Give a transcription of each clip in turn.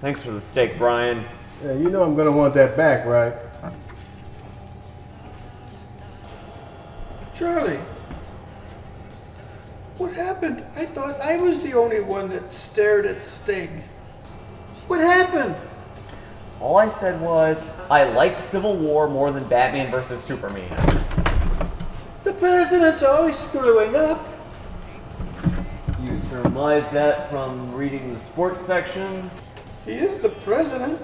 Thanks for the steak, Brian. Yeah, you know I'm gonna want that back, right? Charlie, what happened? I thought I was the only one that stared at steak. What happened? All I said was, I liked Civil War more than Batman vs. Superman. The president's always screwing up. You surmised that from reading the sports section? He is the president.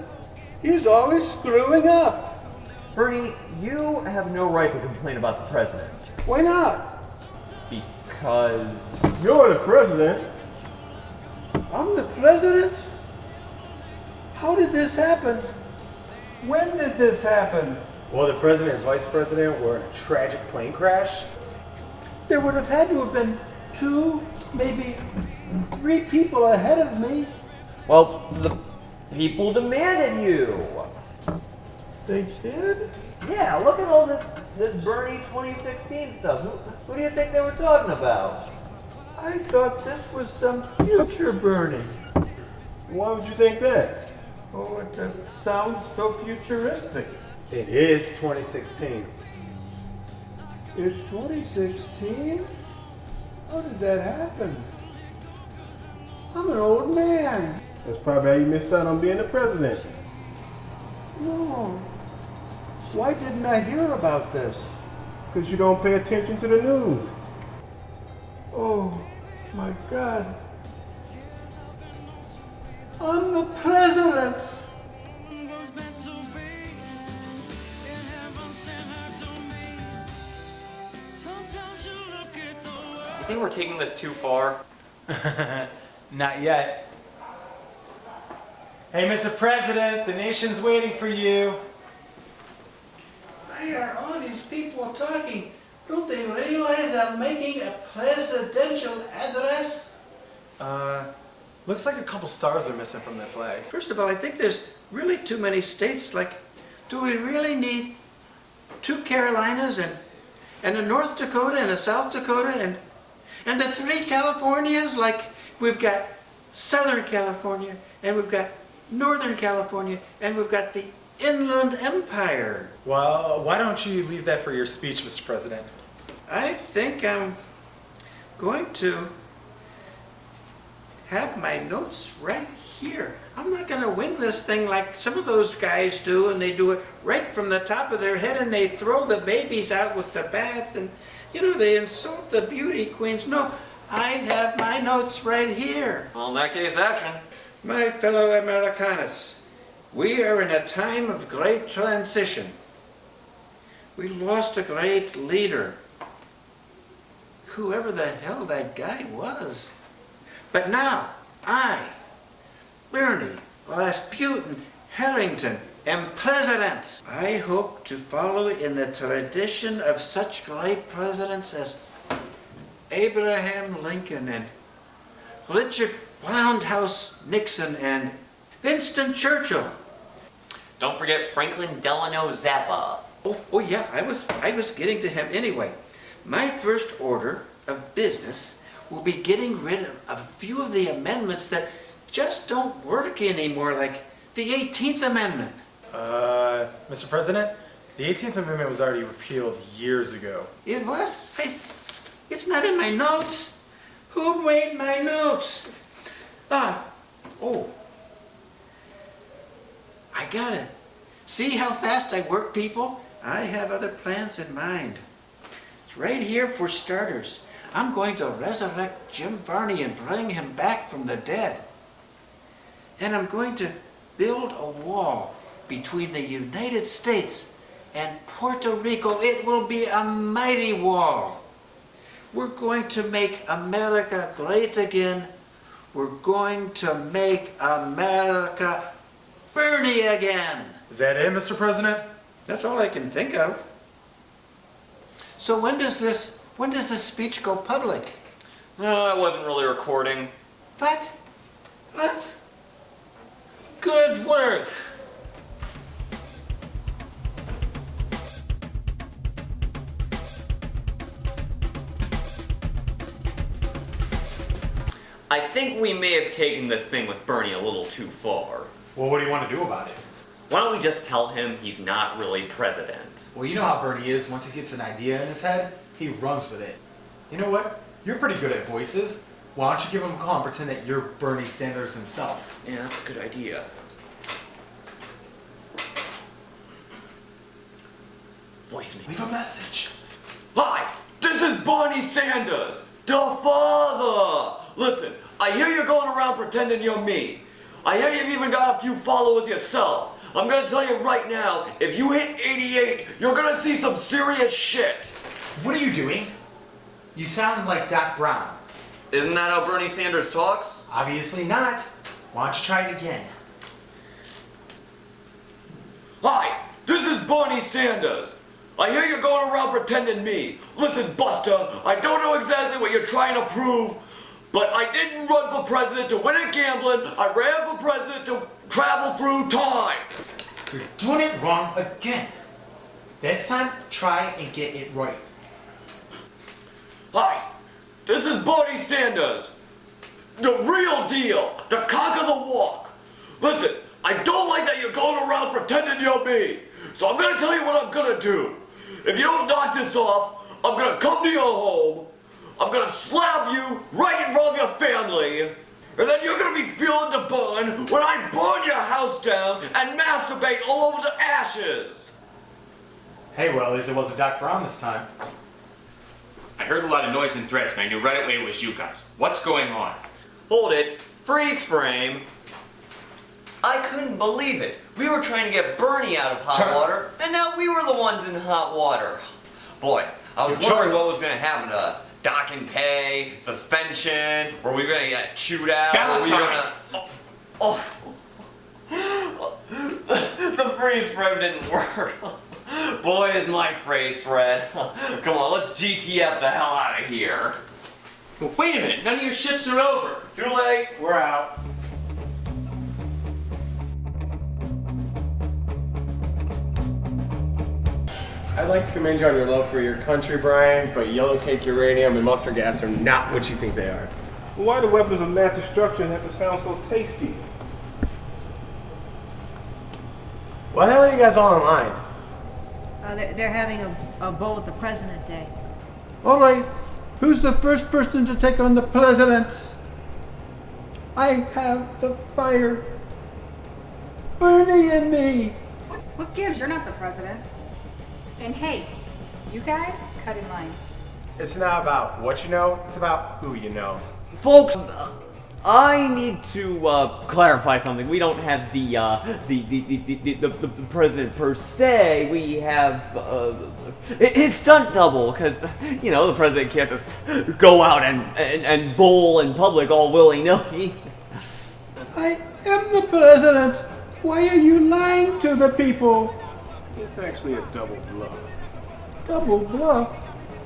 He's always screwing up. Bernie, you have no right to complain about the president. Why not? Because... You're the president. I'm the president? How did this happen? When did this happen? Well, the president and vice president were in a tragic plane crash. There would have had to have been 2, maybe 3 people ahead of me. Well, the people demanded you. They did? Yeah, look at all this Bernie 2016 stuff. Who do you think they were talking about? I thought this was some future Bernie. Why would you think that? Oh, it sounds so futuristic. It is 2016. It's 2016? How did that happen? I'm an old man. That's probably how you missed out on being the president. No. Why didn't I hear about this? Because you don't pay attention to the news. Oh, my God. I'm the president. You think we're taking this too far? Not yet. Hey, Mr. President, the nation's waiting for you. Why are all these people talking? Don't they realize I'm making a presidential address? Looks like a couple stars are missing from their flag. First of all, I think there's really too many states. Like, do we really need 2 Carolinas and a North Dakota and a South Dakota and the 3 Californias? Like, we've got Southern California and we've got Northern California and we've got the Inland Empire. Well, why don't you leave that for your speech, Mr. President? I think I'm going to have my notes right here. I'm not going to wing this thing like some of those guys do, and they do it right from the top of their head and they throw the babies out with the bath and, you know, they insult the beauty queens. No, I have my notes right here. Well, in that case, action. My fellow Americanos, we are in a time of great transition. We lost a great leader, whoever the hell that guy was. But now, I, Bernie Rasputin Harrington, am president. I hope to follow in the tradition of such great presidents as Abraham Lincoln and Richard Roundhouse Nixon and Winston Churchill. Don't forget Franklin Delano Zappa. Oh yeah, I was getting to him anyway. My first order of business will be getting rid of a few of the amendments that just don't work anymore, like the 18th Amendment. Mr. President, the 18th Amendment was already repealed years ago. It was? It's not in my notes. Who made my notes? Oh. I got it. See how fast I work, people? I have other plans in mind. It's right here for starters. I'm going to resurrect Jim Varney and bring him back from the dead. And I'm going to build a wall between the United States and Puerto Rico. It will be a mighty wall. We're going to make America great again. We're going to make America Bernie again. Is that it, Mr. President? That's all I can think of. So when does this speech go public? No, I wasn't really recording. What? Good work. I think we may have taken this thing with Bernie a little too far. Well, what do you want to do about it? Why don't we just tell him he's not really president? Well, you know how Bernie is. Once he gets an idea in his head, he runs with it. You know what? You're pretty good at voices. Why don't you give him a call and pretend that you're Bernie Sanders himself? Yeah, that's a good idea. Voice me. Leave a message. Hi, this is Bernie Sanders, the father. Listen, I hear you're going around pretending you're me. I hear you've even got a few followers yourself. I'm gonna tell you right now, if you hit 88, you're gonna see some serious shit. What are you doing? You sound like Doc Brown. Isn't that how Bernie Sanders talks? Obviously not. Why don't you try it again? Hi, this is Bernie Sanders. I hear you're going around pretending me. Listen, Buster, I don't know exactly what you're trying to prove, but I didn't run for president to win at gambling. I ran for president to travel through time. You're doing it wrong again. This time, try and get it right. Hi, this is Bernie Sanders. The real deal, to conquer the walk. Listen, I don't like that you're going around pretending you're me. So I'm gonna tell you what I'm gonna do. If you don't knock this off, I'm gonna come to your home, I'm gonna slap you right in front of your family, and then you're gonna be feeling the burn when I burn your house down and masturbate all over the ashes. Hey, well, at least it wasn't Doc Brown this time. I heard a lot of noise and threats, and I knew right away it was you guys. What's going on? Hold it. Freeze frame. I couldn't believe it. We were trying to get Bernie out of hot water, and now we were the ones in hot water. Boy, I was wondering what was going to happen to us. Dock and pay, suspension, were we going to get chewed out? Were we going to... The freeze frame didn't work. Boy, is my face red. Come on, let's GTF the hell out of here. Well, wait a minute, none of your ships are over. Too late. We're out. I'd like to commend you on your love for your country, Brian, but yellow cake, uranium, and mustard gas are not what you think they are. Why do weapons of mass destruction have to sound so tasty? Why the hell are you guys all online? They're having a bowl with the President Day. All right, who's the first person to take on the president? I have the fire. Bernie and me. What gives? You're not the president. And hey, you guys, cut in line. It's not about what you know, it's about who you know. Folks, I need to clarify something. We don't have the president per se. We have his stunt double, because you know the president can't just go out and bowl in public all willy-nilly. I am the president. Why are you lying to the people? It's actually a double bluff. Double bluff.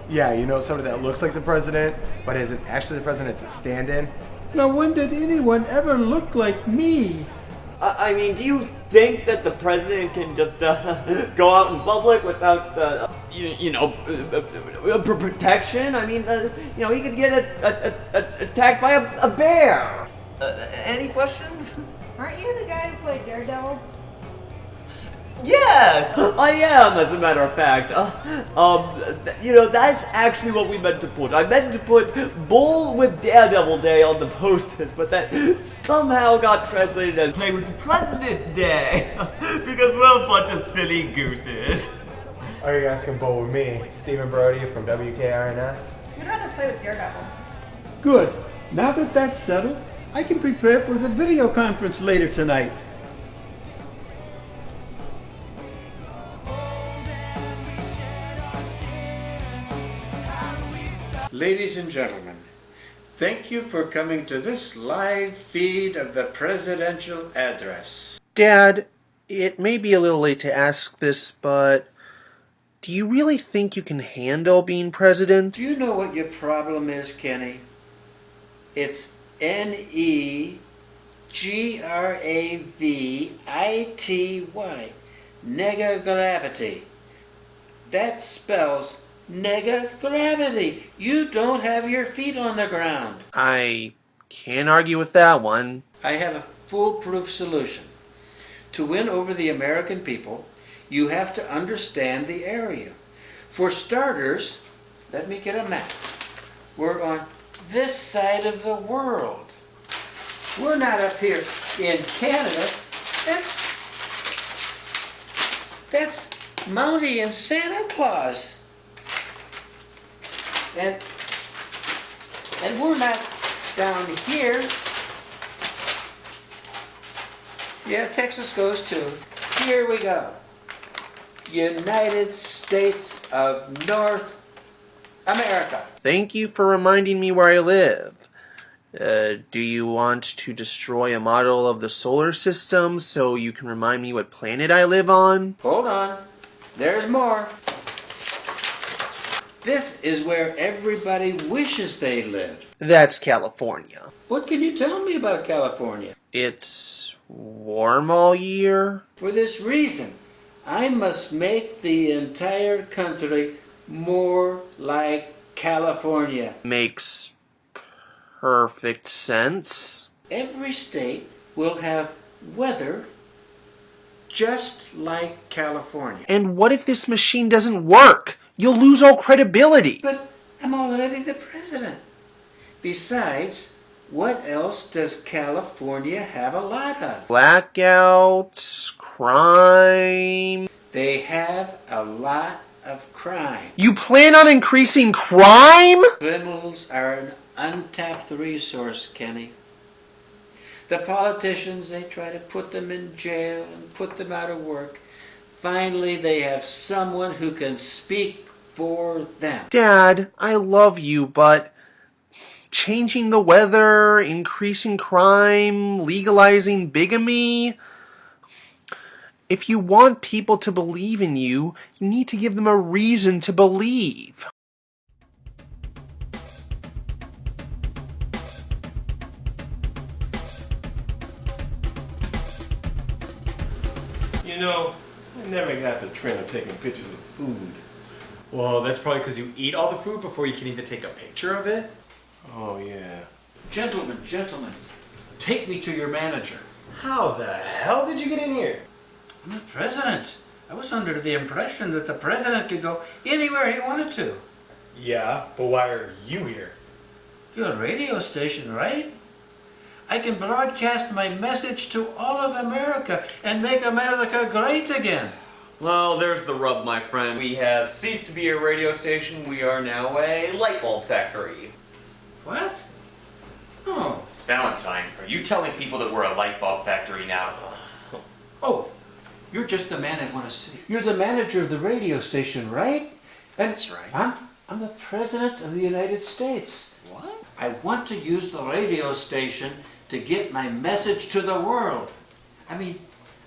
Yeah, you know somebody that looks like the president, but isn't actually the president, it's a stand-in? Now, when did anyone ever look like me? I mean, do you think that the president can just go out in public without, protection? I mean, he could get attacked by a bear. Any questions? Aren't you the guy who played Daredevil? Yes, I am, as a matter of fact. That's actually what we meant to put. I meant to put Bowl with Daredevil Day on the posters, but that somehow got translated as Play with the President Day, because we're a bunch of silly gooses. Are you guys can bowl with me, Stephen Brody from WKRNS? We'd rather play with Daredevil. Good. Now that that's settled, I can prepare for the video conference later tonight. Ladies and gentlemen, thank you for coming to this live feed of the presidential address. Dad, it may be a little late to ask this, but do you really think you can handle being president? Do you know what your problem is, Kenny? It's N-E-G-R-A-V-I-T-Y. Negagravity. That spells negagravity. You don't have your feet on the ground. I can't argue with that one. I have a foolproof solution. To win over the American people, you have to understand the area. For starters, let me get a map. We're on this side of the world. We're not up here in Canada. That's Mountie and Santa Claus. And we're not down here. Yeah, Texas goes too. Here we go. United States of North America. Thank you for reminding me where I live. Do you want to destroy a model of the solar system so you can remind me what planet I live on? Hold on. There's more. This is where everybody wishes they lived. That's California. What can you tell me about California? It's warm all year. For this reason, I must make the entire country more like California. Makes perfect sense. Every state will have weather just like California. And what if this machine doesn't work? You'll lose all credibility. But I'm already the president. Besides, what else does California have a lot of? Blackouts, crime. They have a lot of crime. You plan on increasing crime? Criminals are an untapped resource, Kenny. The politicians, they try to put them in jail and put them out of work. Finally, they have someone who can speak for them. Dad, I love you, but changing the weather, increasing crime, legalizing bigamy. If you want people to believe in you, you need to give them a reason to believe. You know, I never got the trend of taking pictures of food. Well, that's probably because you eat all the food before you can even take a picture of it. Oh, yeah. Gentlemen, take me to your manager. How the hell did you get in here? I'm the president. I was under the impression that the president could go anywhere he wanted to. Yeah, but why are you here? You're a radio station, right? I can broadcast my message to all of America and make America great again. Well, there's the rub, my friend. We have ceased to be a radio station. We are now a light bulb factory. What? Oh. Valentine, are you telling people that we're a light bulb factory now? Oh, you're just the man I want to see. You're the manager of the radio station, right? That's right. I'm the president of the United States. What? I want to use the radio station to get my message to the world. I mean,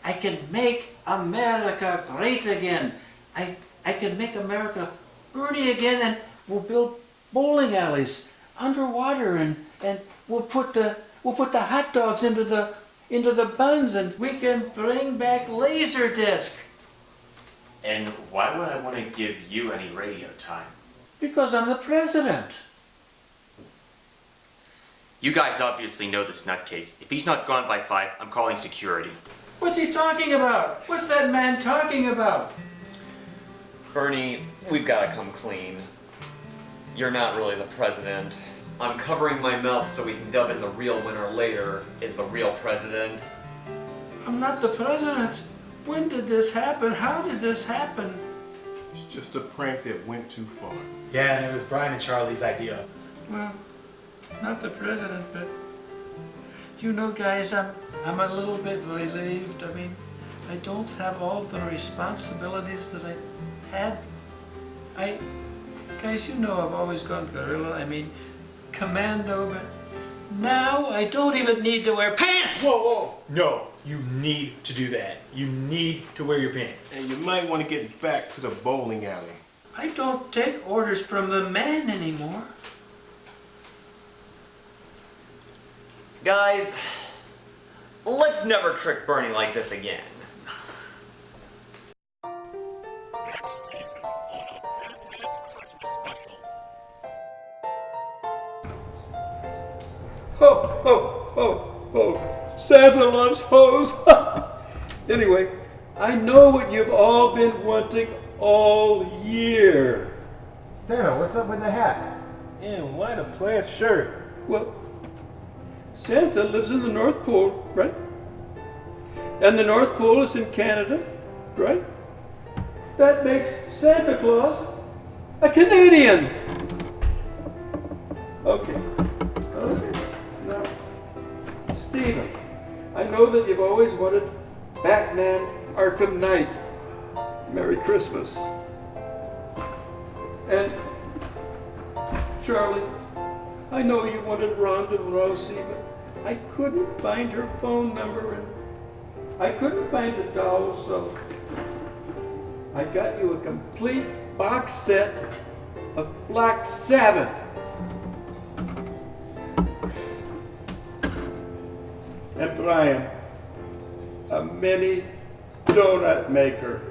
I can make America great again. I can make America Bernie again, and we'll build bowling alleys underwater, and we'll put the hot dogs into the buns, and we can bring back Laserdisc. And why would I want to give you any radio time? Because I'm the president. You guys obviously know this nutcase. If he's not gone by 5, I'm calling security. What's he talking about? What's that man talking about? Bernie, we've got to come clean. You're not really the president. I'm covering my mouth so we can dub in the real winner later is the real president. I'm not the president. When did this happen? How did this happen? It's just a prank that went too far. Yeah, and it was Brian and Charlie's idea. Well, not the president, but you know, guys, I'm a little bit relieved. I mean, I don't have all the responsibilities that I had. Guys, you know I've always gone guerrilla. I mean, commando, but now I don't even need to wear pants. Whoa! No, you need to do that. You need to wear your pants. And you might want to get back to the bowling alley. I don't take orders from the man anymore. Guys, let's never trick Bernie like this again. Ho, ho, ho, ho. Santa loves hose. Anyway, I know what you've all been wanting all year. Santa, what's up with the hat? And why the plaid shirt? Well, Santa lives in the North Pole, right? And the North Pole is in Canada, right? That makes Santa Claus a Canadian. Okay. Now, Stephen, I know that you've always wanted Batman Arkham Knight. Merry Christmas. And Charlie, I know you wanted Ronda Rousey, but I couldn't find her phone number and I couldn't find a doll, so I got you a complete box set of Black Sabbath. And Brian, a mini donut maker.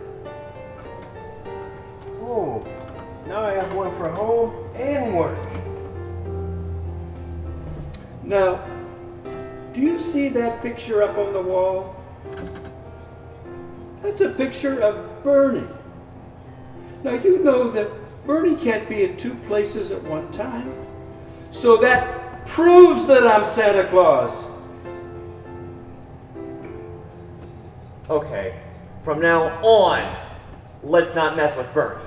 Oh, now I have one for home and work. Now, do you see that picture up on the wall? That's a picture of Bernie. Now you know that Bernie can't be in two places at one time. So that proves that I'm Santa Claus. Okay, from now on, let's not mess with Bernie.